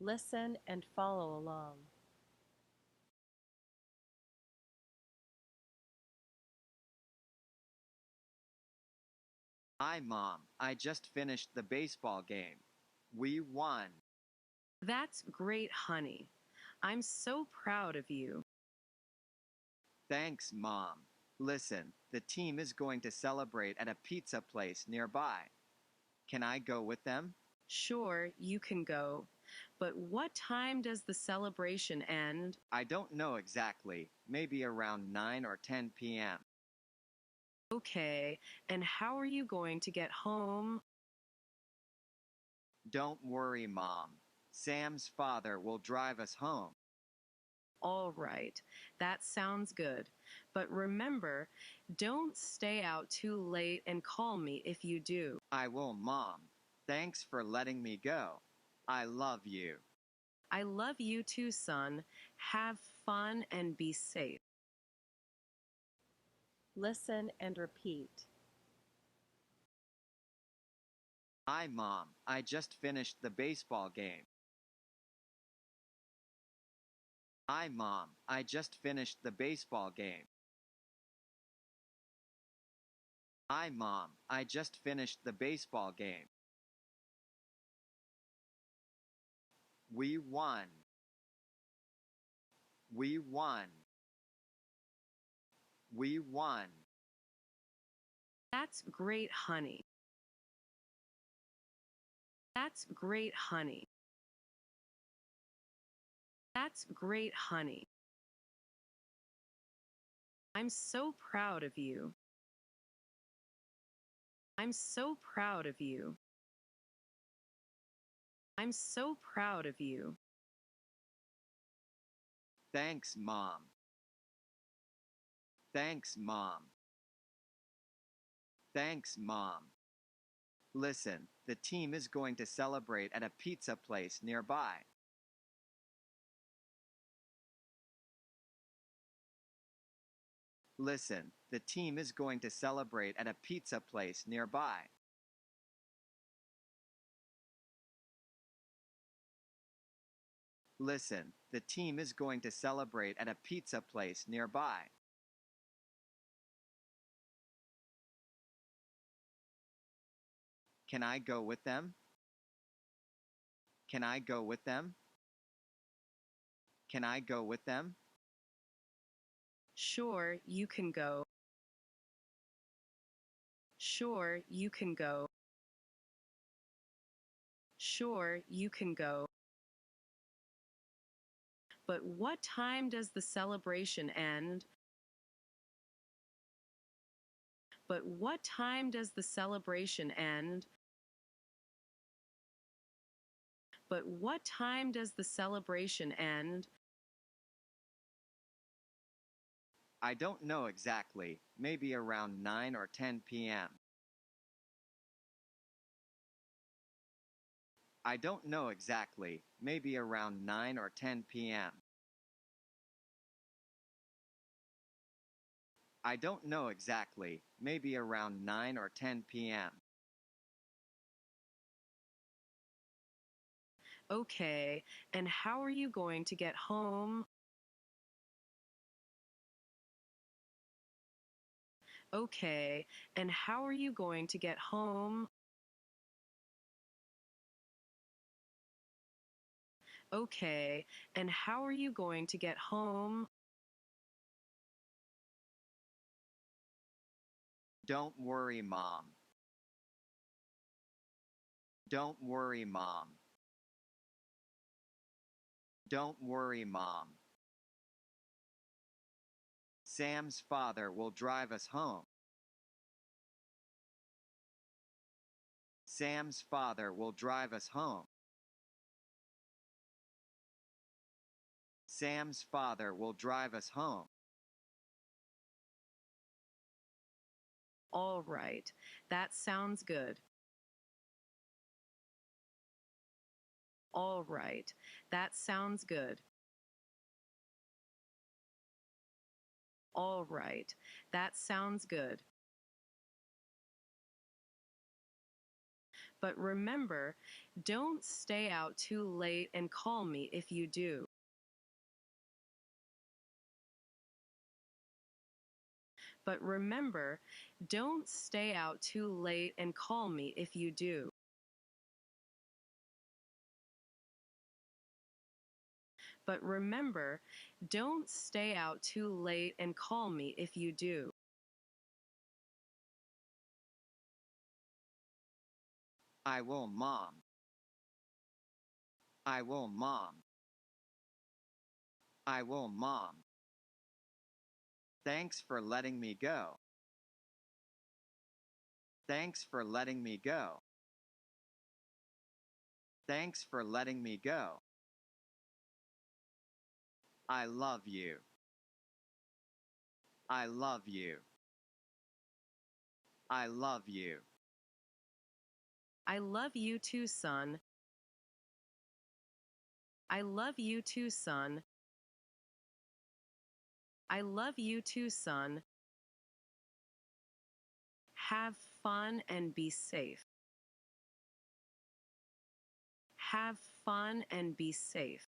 Listen and follow along. Hi, Mom. I just finished the baseball game. We won. That's great, honey. I'm so proud of you. Thanks, Mom. Listen, the team is going to celebrate at a pizza place nearby. Can I go with them? Sure, you can go. But what time does the celebration end? I don't know exactly. Maybe around 9 or 10 p.m. Okay, and how are you going to get home? Don't worry, Mom. Sam's father will drive us home. All right, that sounds good. But remember, don't stay out too late and call me if you do. I will, Mom. Thanks for letting me go. I love you. I love you too, son. Have fun and be safe. Listen and repeat. Hi, Mom. I just finished the baseball game. Hi, Mom. I just finished the baseball game. Hi, Mom. I just finished the baseball game. We won. We won. We won. That's great, honey. That's great, honey. That's great, honey. I'm so proud of you. I'm so proud of you. I'm so proud of you. Thanks, Mom. Thanks, Mom. Thanks, Mom. Listen, the team is going to celebrate at a pizza place nearby. Listen, the team is going to celebrate at a pizza place nearby. Listen, the team is going to celebrate at a pizza place nearby. Can I go with them? Can I go with them? Can I go with them? Sure, you can go. Sure, you can go. Sure, you can go. But what time does the celebration end? But what time does the celebration end? But what time does the celebration end? I don't know exactly. Maybe around 9 or 10 p.m. I don't know exactly. Maybe around 9 or 10 p.m. I don't know exactly. Maybe around 9 or 10 p.m. Okay, and how are you going to get home? Okay, and how are you going to get home? Okay, and how are you going to get home? Don't worry, Mom. Don't worry, Mom. Don't worry, Mom. Sam's father will drive us home. Sam's father will drive us home. Sam's father will drive us home. All right, that sounds good. All right, that sounds good. All right, that sounds good. But remember, Don't stay out too late and call me if you do. But remember, don't stay out too late and call me if you do. But remember, don't stay out too late and call me if you do. I will, Mom. I will, Mom. I will, Mom. Thanks for letting me go. Thanks for letting me go. Thanks for letting me go. I love you. I love you. I love you. I love you too, son. I love you too, son. I love you too, son. Have fun and be safe. Have fun and be safe.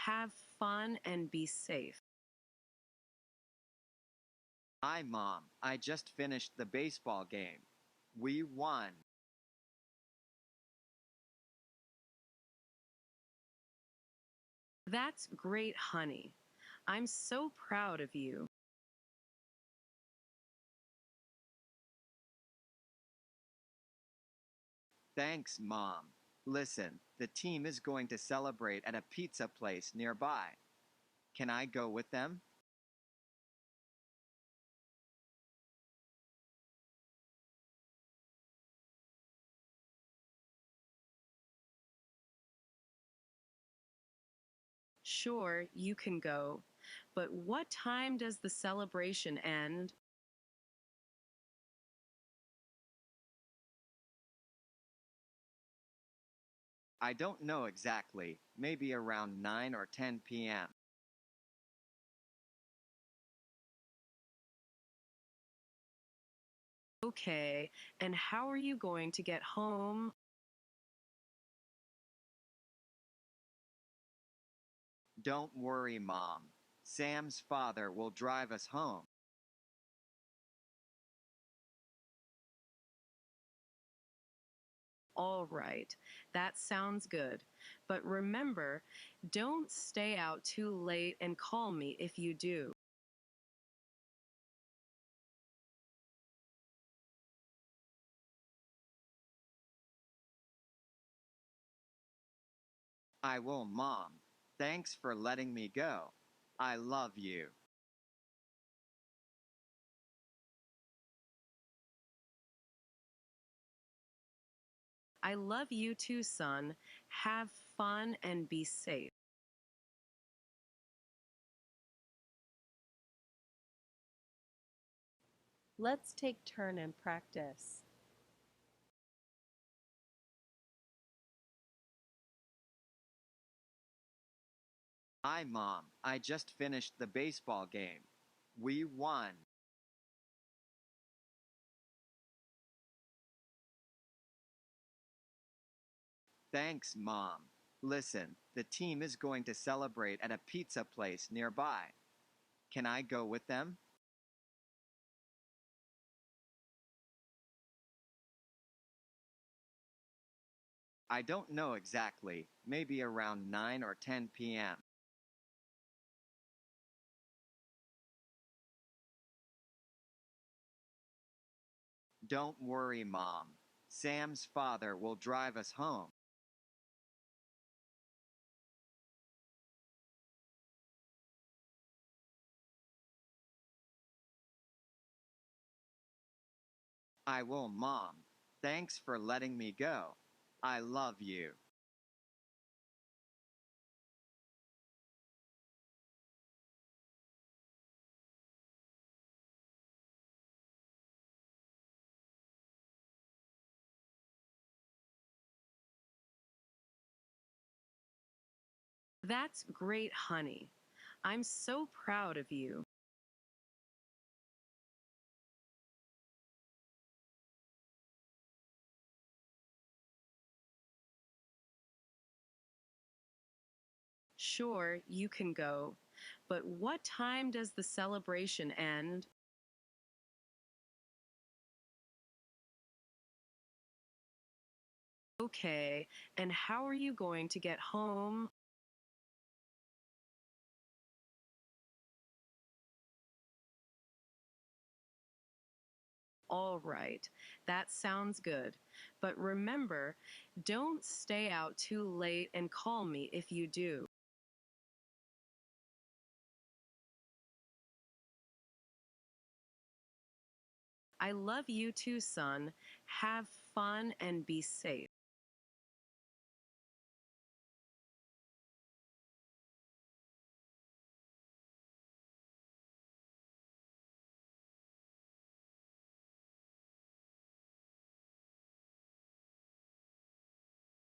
Have fun and be safe. Hi, Mom. I just finished the baseball game. We won. That's great, honey. I'm so proud of you. Thanks, Mom. Listen, the team is going to celebrate at a pizza place nearby. Can I go with them? Sure, you can go. But what time does the celebration end? I don't know exactly. Maybe around 9 or 10 p.m. Okay, and how are you going to get home? Don't worry, Mom. Sam's father will drive us home. All right, that sounds good. But remember, don't stay out too late and call me if you do. I will, Mom. Thanks for letting me go. I love you. I love you too, son. Have fun and be safe. Let's take turn and practice. Hi, Mom. I just finished the baseball game. We won. Thanks, Mom. Listen, the team is going to celebrate at a pizza place nearby. Can I go with them? I don't know exactly. Maybe around 9 or 10 p.m. Don't worry, Mom. Sam's father will drive us home. I will, Mom. Thanks for letting me go. I love you. That's great, honey. I'm so proud of you. Sure, you can go. But what time does the celebration end? Okay, and how are you going to get home? All right, that sounds good. But remember, don't stay out too late and call me if you do. I love you too, son. Have fun and be safe.